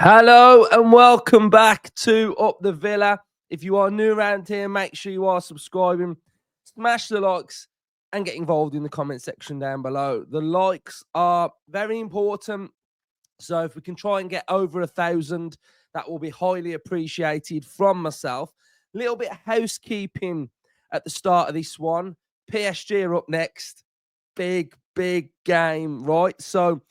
Hello and welcome back to Up the Villa. If you are new around here, make sure you are subscribing, smash the likes, and get involved in the comment section down below. The likes are very important, so if we can try and get over 1,000, that will be highly appreciated from myself. A little bit of housekeeping at the start of this one. PSG are up next. Big game, right? So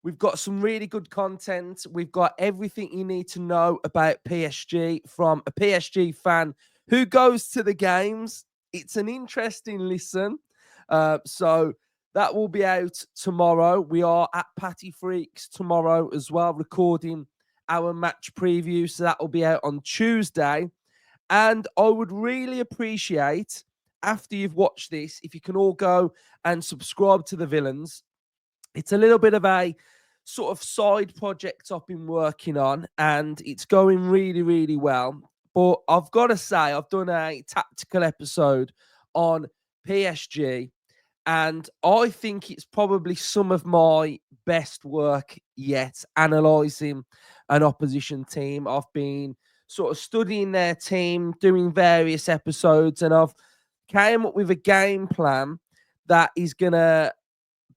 we've got some really good content. We've got everything you need to know about PSG from a PSG fan who goes to the games. It's an interesting listen. So that will be out tomorrow. We are at Patty Freaks tomorrow as well, recording our match preview. So that will be out on Tuesday. And I would really appreciate, after you've watched this, if you can all go and subscribe to the Villains. It's a little bit of a sort of side project I've been working on, and it's going really well. But I've got to say, I've done a tactical episode on PSG, and I think it's probably some of my best work yet, analysing an opposition team. I've been sort of studying their team, doing various episodes, and I've came up with a game plan that is going to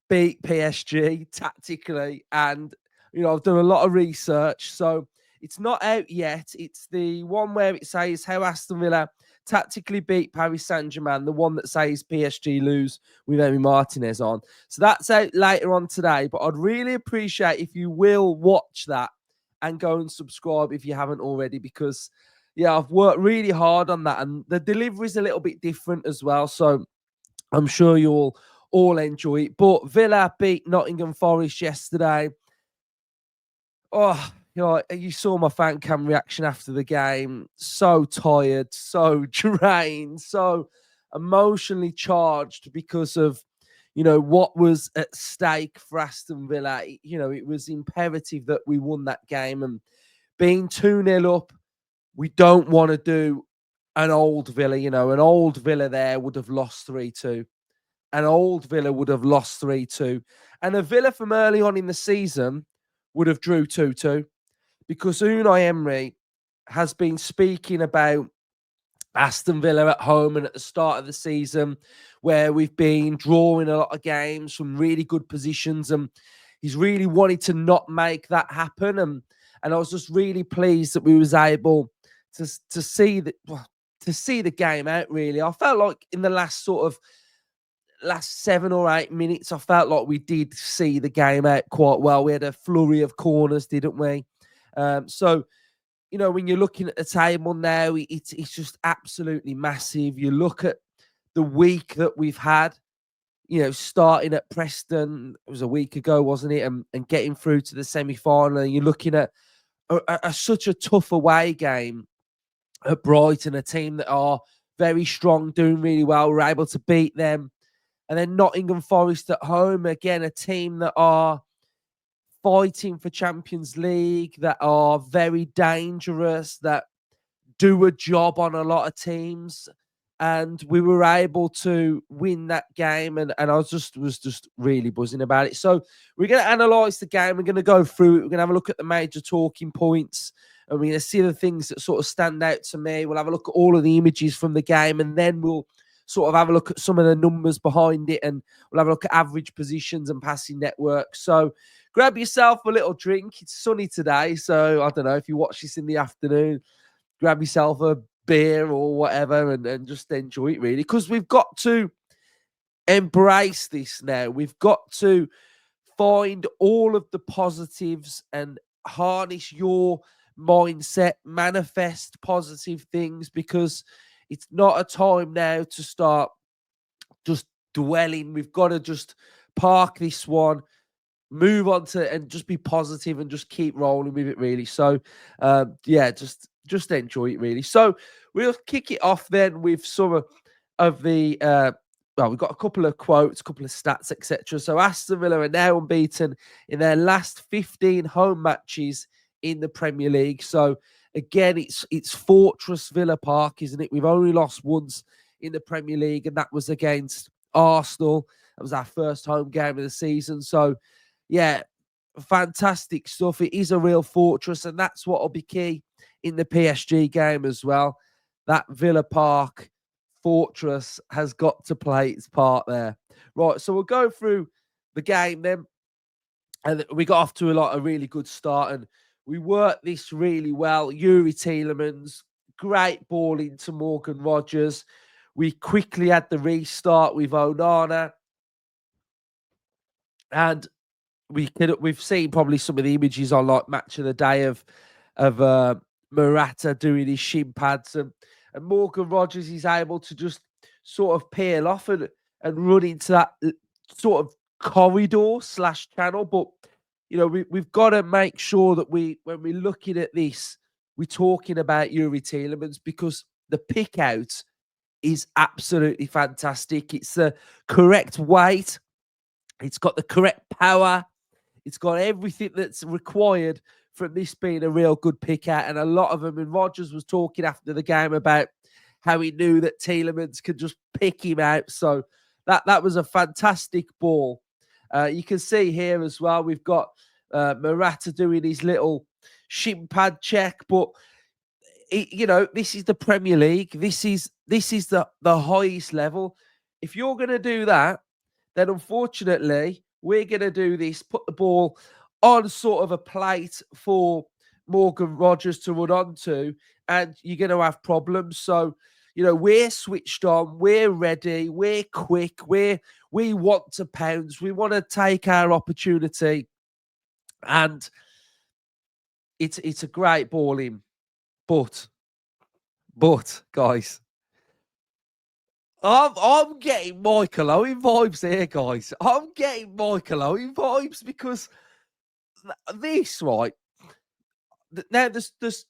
beat PSG tactically. And, I've done a lot of research. So it's not out yet. It's the one where it says how Aston Villa tactically beat Paris Saint-Germain, the one that says PSG lose with Emi Martinez on. So that's out later on today. But I'd really appreciate if you will watch that and go and subscribe if you haven't already, because, yeah, I've worked really hard on that. And the delivery is a little bit different as well. So I'm sure you'll all enjoy it. But Villa beat Nottingham Forest yesterday. Oh, you saw my fan cam reaction after the game. So tired, so drained, so emotionally charged because of, what was at stake for Aston Villa. It was imperative that we won that game. And being 2-0 up, we don't want to do an old Villa. An old Villa there would have lost 3-2. An old Villa would have lost 3-2. And a Villa from early on in the season would have drew 2-2, because Unai Emery has been speaking about Aston Villa at home and at the start of the season, where we've been drawing a lot of games from really good positions, and he's really wanted to not make that happen. And I was just really pleased that we was able to see the game out. Really, I felt like in the last 7 or 8 minutes, I felt like we did see the game out quite well. We had a flurry of corners, didn't we? So, when you're looking at the table now, it's just absolutely massive. You look at the week that we've had, starting at Preston, it was a week ago, wasn't it? And getting through to the semi-final, and you're looking at such a tough away game at Brighton, a team that are very strong, doing really well. We're able to beat them. And then Nottingham Forest at home, again, a team that are fighting for Champions League, that are very dangerous, that do a job on a lot of teams. And we were able to win that game, and I was just really buzzing about it. So we're going to analyse the game. We're going to go through it. We're going to have a look at the major talking points, and we're going to see the things that sort of stand out to me. We'll have a look at all of the images from the game, and then we'll sort of have a look at some of the numbers behind it, and we'll have a look at average positions and passing networks. So grab yourself a little drink. It's sunny today, so I don't know, if you watch this in the afternoon, grab yourself a beer or whatever, and just enjoy it, really, because we've got to embrace this now. We've got to find all of the positives and harness your mindset, manifest positive things, because it's not a time now to start just dwelling. We've got to just park this one, move on to, and just be positive and just keep rolling with it, really. So, yeah, just enjoy it, really. So we'll kick it off then with some of the, well, we've got a couple of quotes, a couple of stats, etc. So Aston Villa are now unbeaten in their last 15 home matches in the Premier League. So again, it's Fortress Villa Park, isn't it? We've only lost once in the Premier League, and that was against Arsenal. That was our first home game of the season. So, yeah, fantastic stuff. It is a real fortress, and that's what will be key in the PSG game as well. That Villa Park fortress has got to play its part there. Right, so we'll go through the game then. And we got off to a really good start, and we worked this really well. Yuri Tielemans, great ball into Morgan Rogers. We quickly had the restart with Onana, and we've seen probably some of the images on like Match of the Day of Morata doing his shin pads, and Morgan Rogers is able to just sort of peel off and run into that sort of corridor / channel. But you know, we've got to make sure that when we're looking at this, we're talking about Yuri Tielemans, because the pick out is absolutely fantastic. It's the correct weight. It's got the correct power. It's got everything that's required from this being a real good pick out. And a lot of them, and Rodgers was talking after the game about how he knew that Tielemans could just pick him out. So that was a fantastic ball. You can see here as well, we've got Morata doing his little shin pad check, but you know, this is the Premier League. This is the highest level. If you're going to do that, then unfortunately we're going to do this, put the ball on sort of a plate for Morgan Rogers to run onto, and you're going to have problems. So, you know, we're switched on, we're ready, we're quick, we want to pounce, we want to take our opportunity, and it's a great ball in. But guys, I'm getting Michael Owen vibes here, guys. I'm getting Michael Owen vibes, because this, right now, there's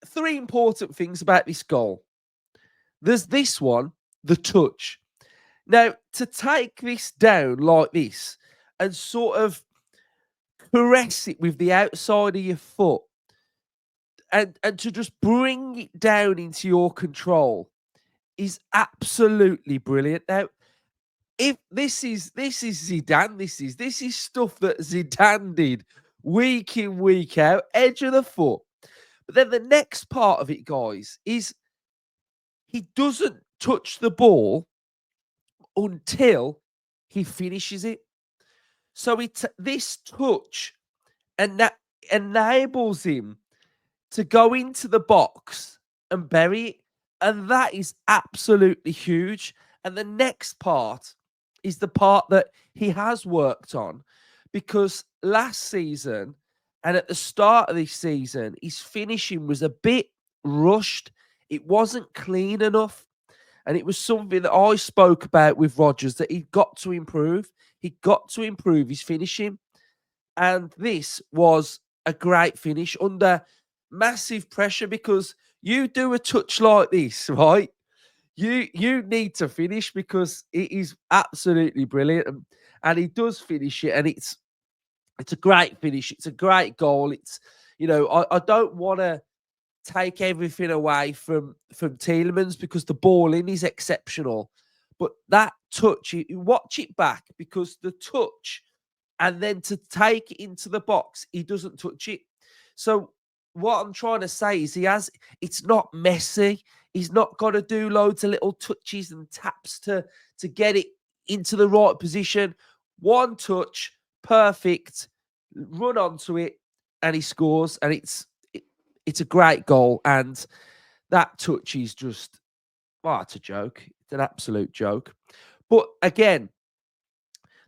three important things about this goal. There's this one, the touch. Now, to take this down like this and sort of caress it with the outside of your foot, and to just bring it down into your control, is absolutely brilliant. Now, if this is Zidane, this is stuff that Zidane did week in, week out, edge of the foot. But then the next part of it, guys, is he doesn't touch the ball until he finishes it. So this touch, and that enables him to go into the box and bury it. And that is absolutely huge. And the next part is the part that he has worked on, because last season and at the start of this season, his finishing was a bit rushed. It wasn't clean enough. And it was something that I spoke about with Rodgers, that he'd got to improve. He got to improve his finishing. And this was a great finish under massive pressure, because you do a touch like this, right? You need to finish, because it is absolutely brilliant, and he does finish it, and it's a great finish. It's a great goal. It's, you know, I don't want to take everything away from Tielemans, because the ball in is exceptional, but that touch, you watch it back, because the touch, and then to take it into the box, he doesn't touch it. So what I'm trying to say is it's not messy. He's not got to do loads of little touches and taps to get it into the right position. One touch, perfect, run onto it, and he scores. And it's a great goal. And that touch is just, it's a joke. It's an absolute joke. But again,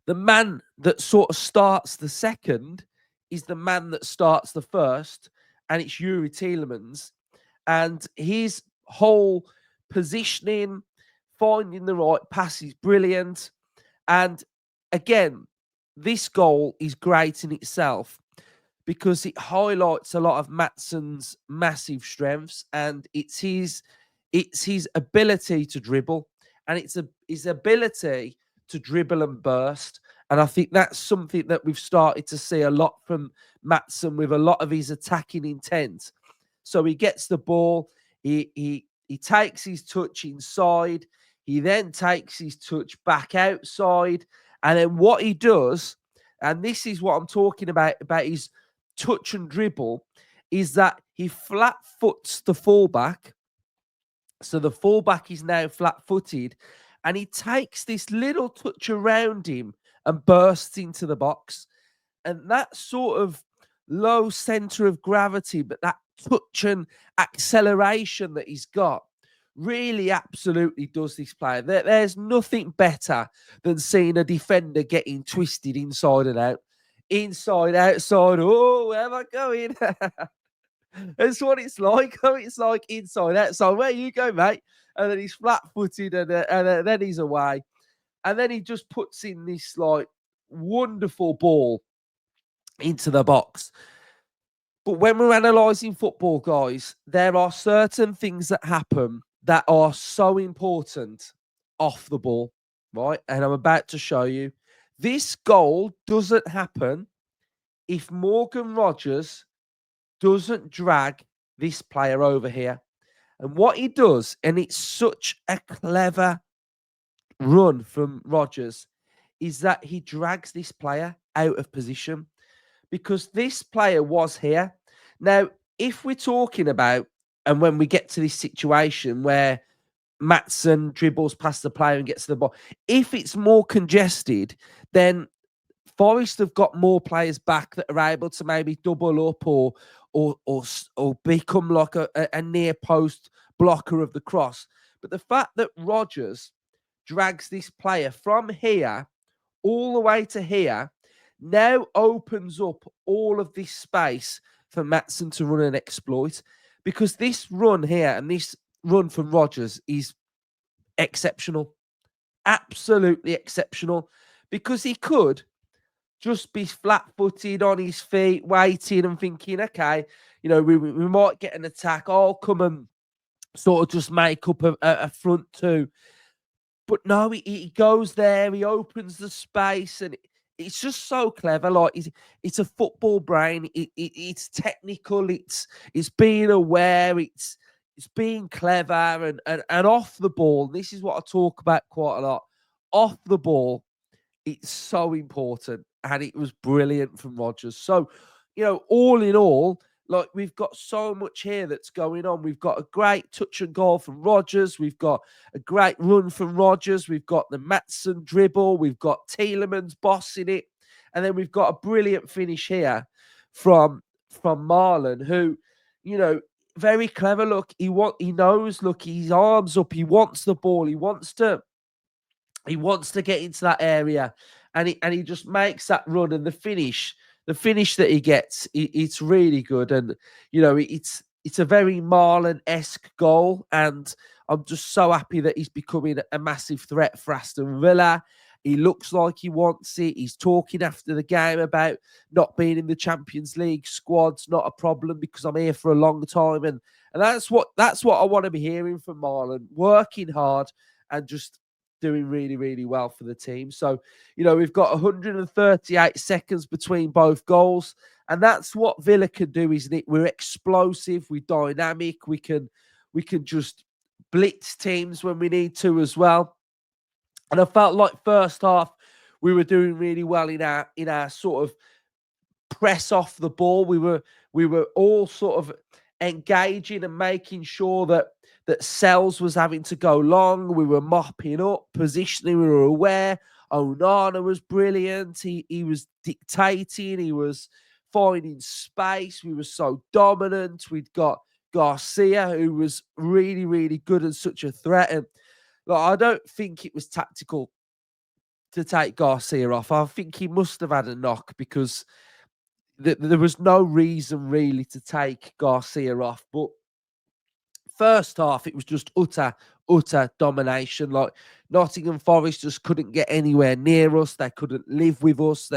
the man that sort of starts the second is the man that starts the first, and it's Yuri Tielemans. And his whole positioning, finding the right pass is brilliant. And again, this goal is great in itself, because it highlights a lot of Matsson's massive strengths, and it's his ability to dribble, and it's his ability to dribble and burst. And I think that's something that we've started to see a lot from Maatsen, with a lot of his attacking intent. So he gets the ball, he takes his touch inside, he then takes his touch back outside, and then what he does, And this is what I'm talking about his touch and dribble, is that he flat foots the fullback. So the fullback is now flat-footed, and he takes this little touch around him and bursts into the box. And that sort of low center of gravity, but that touch and acceleration that he's got really absolutely does this player. There's nothing better than seeing a defender getting twisted inside and out. Inside, outside. Oh, where am I going? That's what it's like. It's like inside, outside. Where you go, mate? And then he's flat-footed, and then he's away. And then he just puts in this like wonderful ball into the box. But when we're analysing football, guys, there are certain things that happen that are so important off the ball, right? And I'm about to show you. This goal doesn't happen if Morgan Rogers doesn't drag this player over here. And what he does, and it's such a clever run from Rogers, is that he drags this player out of position, because this player was here. Now, if we're talking about, and when we get to this situation where Maatsen dribbles past the player and gets to the ball, if it's more congested, then Forest have got more players back that are able to maybe double up or become like a near post blocker of the cross. But the fact that Rogers drags this player from here all the way to here now opens up all of this space for Maatsen to run an exploit, because this run here and this run from Rogers is exceptional. Absolutely exceptional, because he could just be flat-footed on his feet, waiting and thinking, okay, you know, we might get an attack. I'll come and sort of just make up a front two. But no, he goes there, he opens the space, and it's just so clever. Like, it's a football brain. It's technical. It's being aware. It's being clever and off the ball. This is what I talk about quite a lot. Off the ball, it's so important, and it was brilliant from Rogers. So, you know, all in all, like, we've got so much here that's going on. We've got a great touch and goal from Rogers. We've got a great run from Rogers. We've got the Maatsen dribble. We've got Tielemans bossing it. And then we've got a brilliant finish here from Marlon, who, you know, very clever. Look, he knows, look, his arms up. He wants the ball. He wants to get into that area, and he just makes that run, and the finish that he gets, it's really good. And, you know, it's a very Marlon-esque goal, and I'm just so happy that he's becoming a massive threat for Aston Villa. He looks like he wants it. He's talking after the game about not being in the Champions League squad's not a problem because I'm here for a long time, and that's what I want to be hearing from Marlon, working hard and just doing really, really well for the team. So, you know, we've got 138 seconds between both goals, and that's what Villa can do, isn't it? We're explosive, we're dynamic, we can just blitz teams when we need to as well. And I felt like first half we were doing really well in our sort of press off the ball. We were all sort of engaging and making sure that Sells was having to go long. We were mopping up, positioning, we were aware. Onana was brilliant. He was dictating, he was finding space. We were so dominant. We'd got Garcia, who was really, really good and such a threat. And look, I don't think it was tactical to take Garcia off. I think he must have had a knock, because there was no reason really to take Garcia off. But first half, it was just utter domination. Like, Nottingham Forest just couldn't get anywhere near us. They couldn't live with us.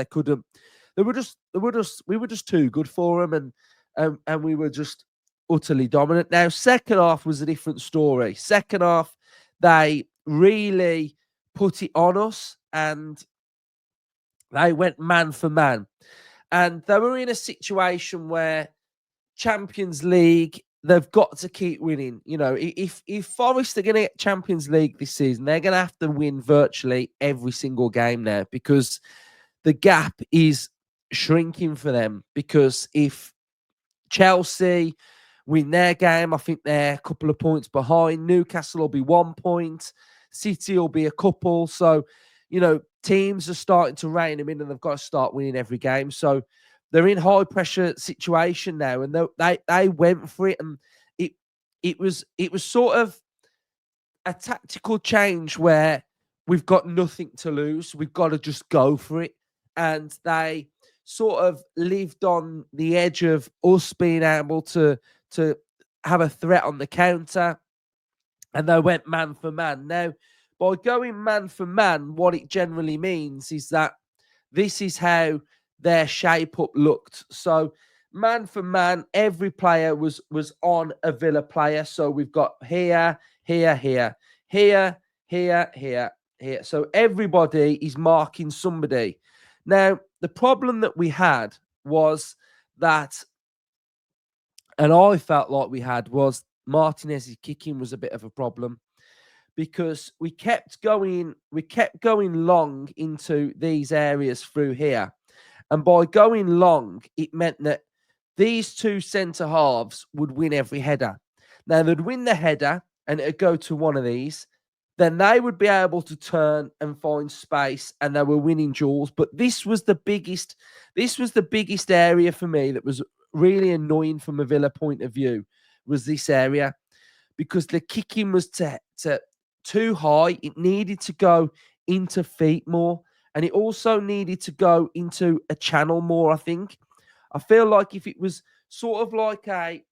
We were just too good for them, and we were just utterly dominant. Now, second half was a different story. Second half, they really put it on us, and they went man for man. And they were in a situation where Champions League, they've got to keep winning. You know, if Forest are going to get Champions League this season, they're going to have to win virtually every single game now, because the gap is shrinking for them, because if Chelsea win their game, I think they're a couple of points behind. Newcastle will be 1 point. City will be a couple. So, teams are starting to rein them in, and they've got to start winning every game. So they're in high pressure situation now, and they went for it, and it was sort of a tactical change where we've got nothing to lose. We've got to just go for it. And they sort of lived on the edge of us being able to have a threat on the counter. And they went man for man. Now, by going man for man, what it generally means is that this is how their shape up looked. So man for man, every player was on a Villa player. So we've got here, here, here, here, here, here, here. So everybody is marking somebody. Now, the problem that we had was that, and I felt like we had, was Martinez's kicking was a bit of a problem, because we kept going long into these areas through here. And by going long, it meant that these two centre halves would win every header. Now, they'd win the header and it'd go to one of these. Then they would be able to turn and find space, and they were winning duels. But this was the biggest area for me that was really annoying from a Villa point of view, was this area, because the kicking was too high. It needed to go into feet more, and it also needed to go into a channel more, I think. I feel like if it was sort of like a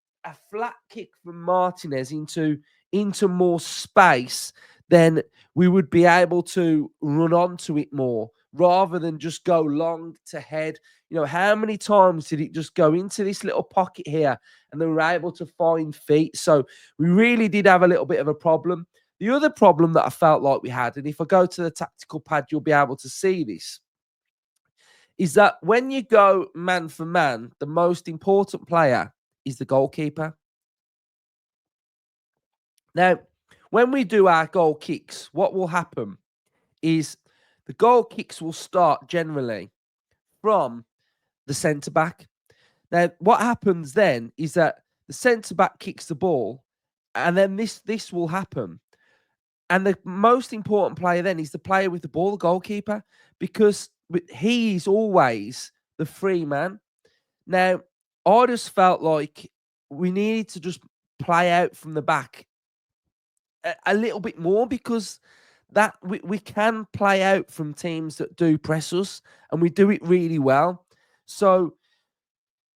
flat kick from Martinez into more space, then we would be able to run onto it more rather than just go long to head. How many times did it just go into this little pocket here and they were able to find feet? So we really did have a little bit of a problem. The other problem that I felt like we had, and if I go to the tactical pad, you'll be able to see this, is that when you go man for man, the most important player is the goalkeeper. Now, when we do our goal kicks, what will happen is the goal kicks will start generally from the centre-back. Now, what happens then is that the centre-back kicks the ball, and then this will happen. And the most important player then is the player with the ball, the goalkeeper, because he is always the free man. Now, I just felt like we needed to just play out from the back a little bit more, because that we can play out from teams that do press us, and we do it really well. So,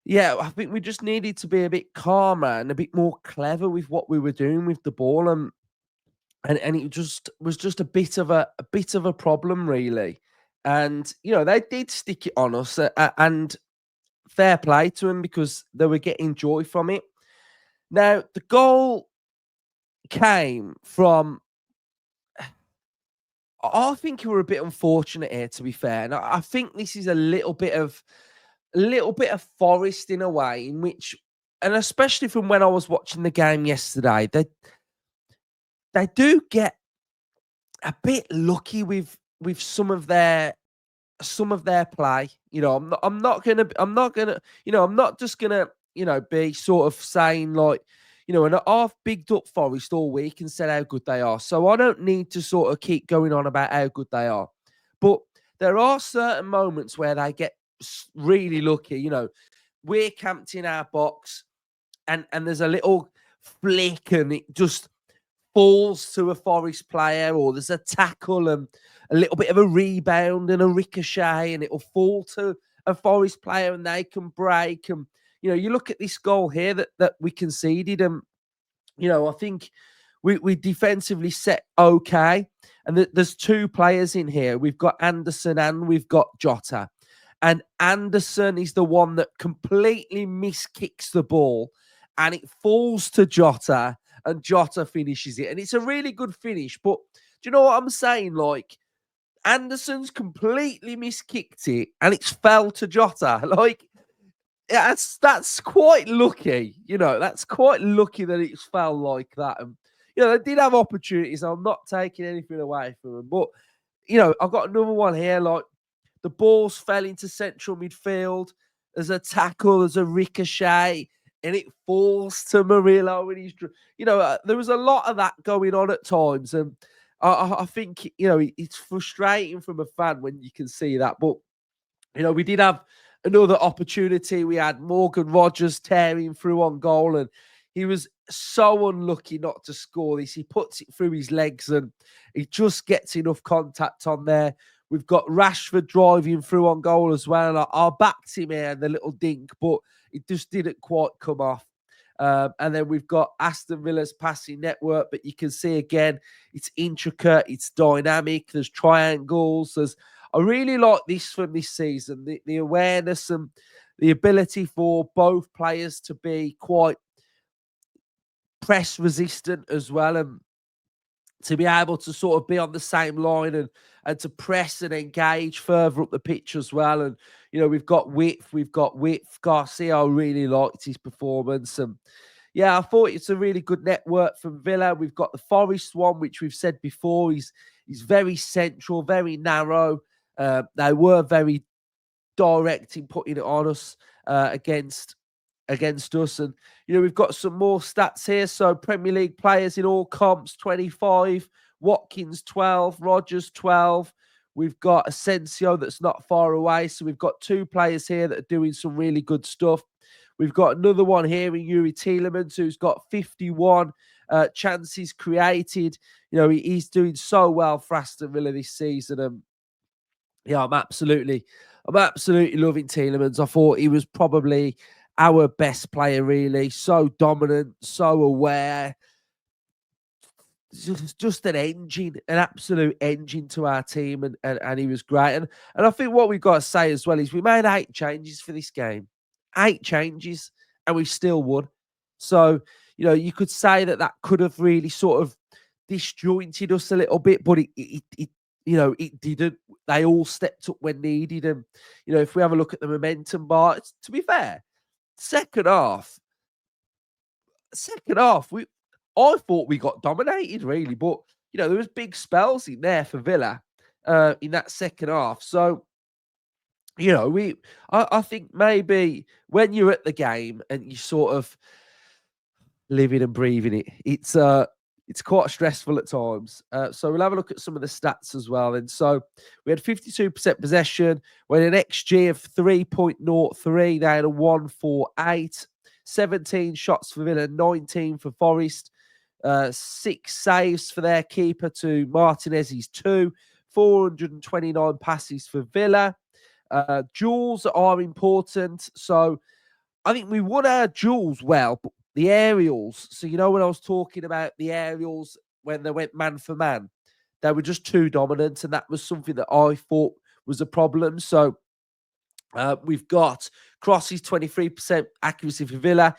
yeah, I think we just needed to be a bit calmer and a bit more clever with what we were doing with the ball, and it just was just a bit of a problem, really. And they did stick it on us, and fair play to them, because they were getting joy from it. Now, the goal came from, I think we were a bit unfortunate here, to be fair. And I think this is a little bit of Forest in a way, in which, and especially from when I was watching the game yesterday, they do get a bit lucky with some of their play. I'm not just gonna be sort of saying like, and I've bigged up Forest all week and said how good they are. So I don't need to sort of keep going on about how good they are. But there are certain moments where they get really lucky. We're camped in our box, and there's a little flick and it just falls to a Forest player, or there's a tackle and a little bit of a rebound and a ricochet, and it'll fall to a Forest player and they can break. And you look at this goal here that we conceded, and I think we defensively set okay. And there's two players in here. We've got Anderson and we've got Jota. And Anderson is the one that completely miskicks the ball, and it falls to Jota, and Jota finishes it. And it's a really good finish. But do you know what I'm saying? Like, Anderson's completely miskicked it, and it's fell to Jota. Like, that's quite lucky. That's quite lucky that it's fell like that. And they did have opportunities. I'm not taking anything away from them, but I've got another one here. Like, The balls fell into central midfield. There's a tackle, there's a ricochet, and it falls to Murillo. And there was a lot of that going on at times. And I think, it's frustrating from a fan when you can see that. But, we did have another opportunity. We had Morgan Rogers tearing through on goal, and he was so unlucky not to score this. He puts it through his legs, and he just gets enough contact on there. We've got Rashford driving through on goal as well. I backed him here, the little dink, but it just didn't quite come off. And then we've got Aston Villa's passing network, but you can see again, it's intricate, it's dynamic, there's triangles. I really like this from this season, the awareness and the ability for both players to be quite press resistant as well, and to be able to sort of be on the same line and to press and engage further up the pitch as well. And, we've got width. Garcia, I really liked his performance. And, yeah, I thought it's a really good network from Villa. We've got the Forest one, which we've said before. He's very central, very narrow. They were very direct in putting it on us against us. And, we've got some more stats here. So Premier League players in all comps, 25, Watkins 12, Rogers 12. We've got Asensio that's not far away. So we've got 2 players here that are doing some really good stuff. We've got another one here in Yuri Tielemans, who's got 51 chances created. He's doing so well for Aston Villa this season. Yeah, I'm absolutely loving Tielemans. I thought he was probably our best player, really. So dominant, so aware. Just an engine, an absolute engine to our team, and he was great. And I think what we've got to say as well is we made 8 changes for this game. 8 changes, and we still won. So, you could say that could have really sort of disjointed us a little bit, but it didn't. They all stepped up when needed. And, if we have a look at the momentum bar, to be fair, second half, I thought we got dominated, really. But, there was big spells in there for Villa in that second half. So, I think maybe when you're at the game and you sort of living and breathing it, it's quite stressful at times. So we'll have a look at some of the stats as well. And so we had 52% possession. We had an XG of 3.03. They had a 1.48. 17 shots for Villa, 19 for Forest. 6 saves for their keeper to Martinez's 2. 429 passes for Villa. Duels are important. So I think we won our duels well, but the aerials. So, when I was talking about the aerials when they went man for man, they were just too dominant. And that was something that I thought was a problem. So we've got crosses, 23% accuracy for Villa.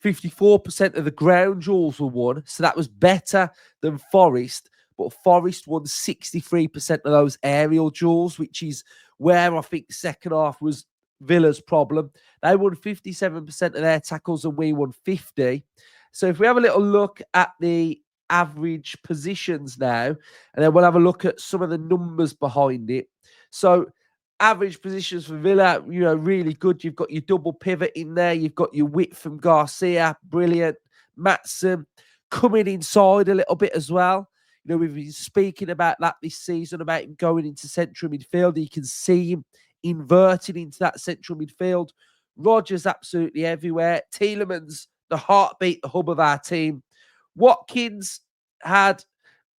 54% of the ground duels were won. So that was better than Forest. But Forest won 63% of those aerial duels, which is where I think the second half was Villa's problem. They won 57% of their tackles and we won 50. So if we have a little look at the average positions now, and then we'll have a look at some of the numbers behind it. So average positions for Villa, really good. You've got your double pivot in there. You've got your width from Garcia, brilliant. Maatsen coming inside a little bit as well. We've been speaking about that this season, about him going into central midfield. You can see him inverting into that central midfield. Rogers absolutely everywhere. Tielemans, the heartbeat, the hub of our team. Watkins had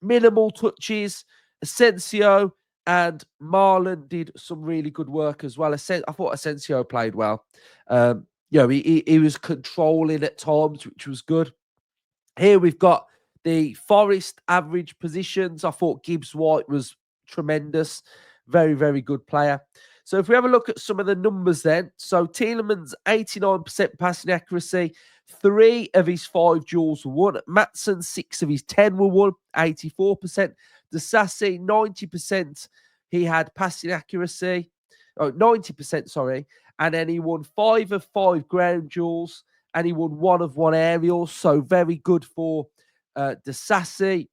minimal touches. Asensio and Marlon did some really good work as well. I thought Asensio played well. He was controlling at times, which was good. Here we've got the Forest average positions. I thought Gibbs White was tremendous. Very, very good player. So if we have a look at some of the numbers then. So Tielemans, 89% passing accuracy. 3 of his 5 duels were won. Maatsen, 6 of his 10 were won. 84%. Disasi, 90%. He had passing accuracy. 90%, sorry. And then he won 5 of 5 ground duels. And he won 1 of 1 aerial. So very good for Disasi.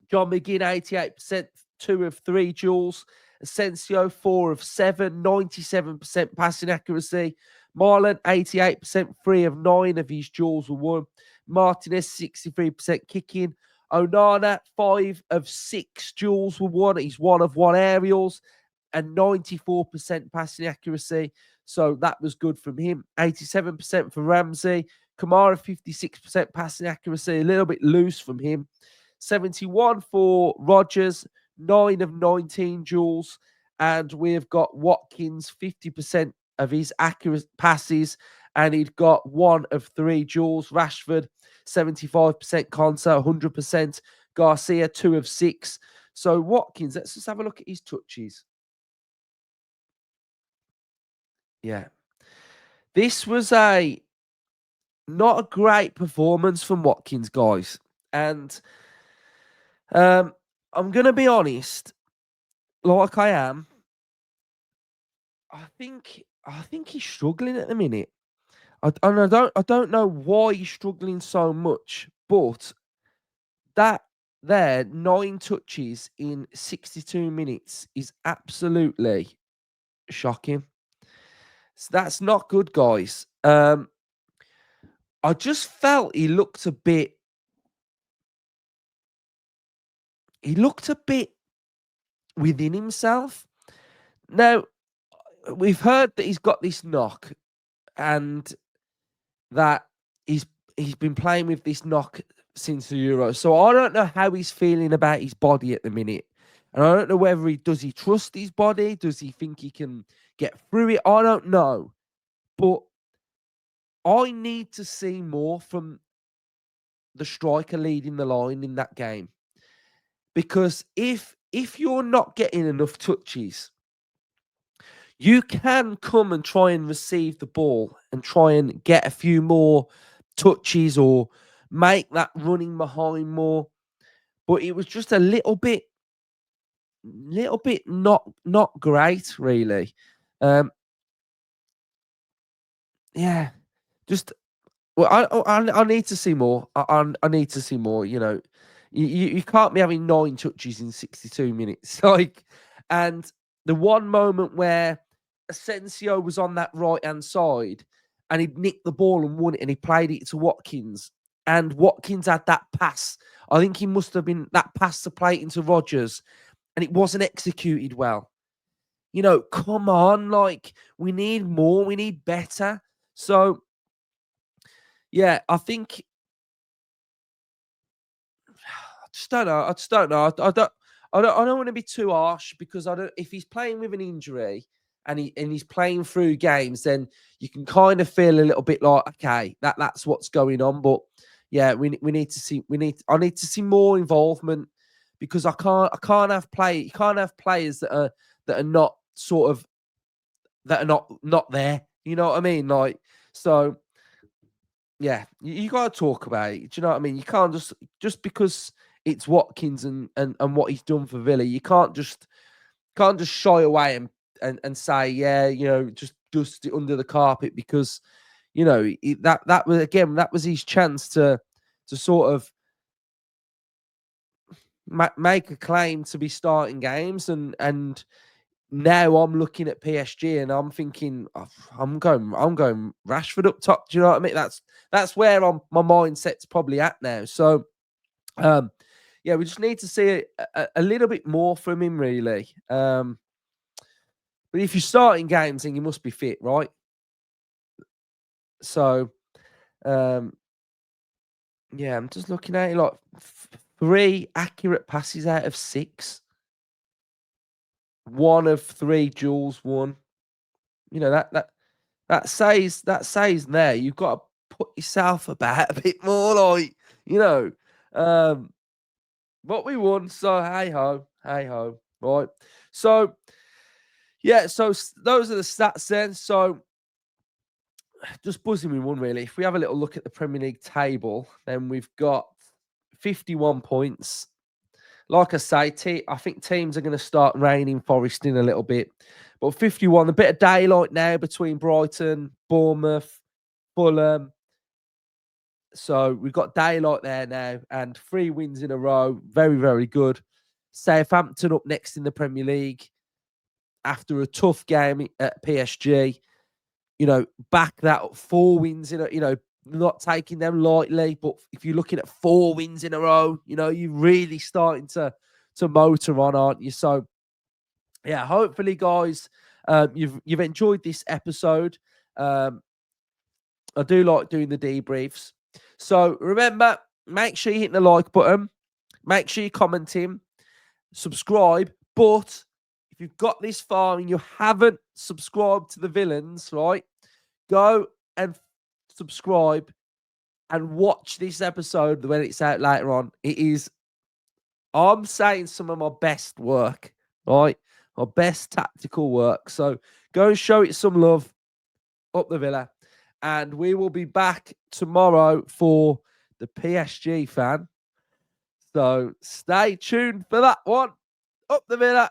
John McGinn, 88%. 2 of 3 duels. Asensio, 4 of 7, 97% passing accuracy. Marlon, 88%, 3 of 9 of his duels were won. Martinez, 63% kicking. Onana, 5 of 6 duels were won. He's 1 of 1 aerials and 94% passing accuracy. So that was good from him. 87% for Ramsey. Kamara, 56% passing accuracy, a little bit loose from him. 71 for Rodgers, 9 of 19 duels. And we've got Watkins, 50% of his accurate passes, and he'd got 1 of 3 duels. Rashford, 75% Konsa, 100%. Garcia, 2 of 6. So Watkins, let's just have a look at his touches. Yeah. This was not a great performance from Watkins, guys. And I'm going to be honest, like I am. I think he's struggling at the minute. I don't know why he's struggling so much, but that there 9 touches in 62 minutes is absolutely shocking. So that's not good, guys. I just felt he looked a bit within himself. Now, we've heard that he's got this knock and that he's been playing with this knock since the Euro. So I don't know how he's feeling about his body at the minute. And I don't know whether he trust his body? Does he think he can get through it? I don't know. But I need to see more from the striker leading the line in that game. Because if you're not getting enough touches, you can come and try and receive the ball and try and get a few more touches or make that running behind more. But it was just a little bit not great, really. Yeah, just I need to see more. I need to see more. You know, you can't be having 9 touches in 62 minutes. Like, and the one moment where Asensio was on that right hand side and he'd nicked the ball and won it, and he played it to Watkins, and Watkins had that pass. I think he must have been that pass to play it into Rodgers, and it wasn't executed well. You know, come on, like we need more, we need better. So yeah, I think I just don't know. I just don't know. I don't want to be too harsh because I don't. If he's playing with an injury and he's playing through games, then you can kind of feel a little bit like, okay, that's what's going on. But yeah, we need to see. I need to see more involvement because I can't have you can't have players that are not sort of that are not there. You know what I mean? Like, so yeah, you got to talk about it. Do you know what I mean? You can't just because it's Watkins and what he's done for Villa, you can't just shy away and say, yeah, you know, just dust it under the carpet because, you know, that was, again, that was his chance to sort of make a claim to be starting games, and now I'm looking at PSG and I'm thinking, oh, I'm going Rashford up top. Do you know what I mean? That's where my mindset's probably at now. So, yeah, we just need to see a little bit more from him, really. But if you're starting games, then you must be fit, right? So, yeah, I'm just looking at it like 3 accurate passes out of 6, 1 of 3 duels won. You know, that says there you've got to put yourself about a bit more, like, you know. But we won, so hey ho, right? So yeah, so those are the stats then. So just buzzing with one, really. If we have a little look at the Premier League table, then we've got 51 points. Like I say, I think teams are going to start reining Forest in a little bit. But 51, a bit of daylight now between Brighton, Bournemouth, Fulham. So we've got daylight there now and 3 wins in a row. Very, very good. Southampton up next in the Premier League. after a tough game at PSG. You know, back that up, 4 wins in a, you know, not taking them lightly, but if you're looking at 4 wins in a row, you know, you're really starting to motor on, aren't you? So yeah, hopefully, guys, you've enjoyed this episode. I do like doing the debriefs. So remember, make sure you hit the like button, make sure you comment him, subscribe. But if you've got this far and you haven't subscribed to the villains, right, go and subscribe and watch this episode when it's out later on. It is, I'm saying, some of my best work, right? My best tactical work. So go and show it some love up the Villa. And we will be back tomorrow for the PSG fan. So stay tuned for that one. Up the Villa.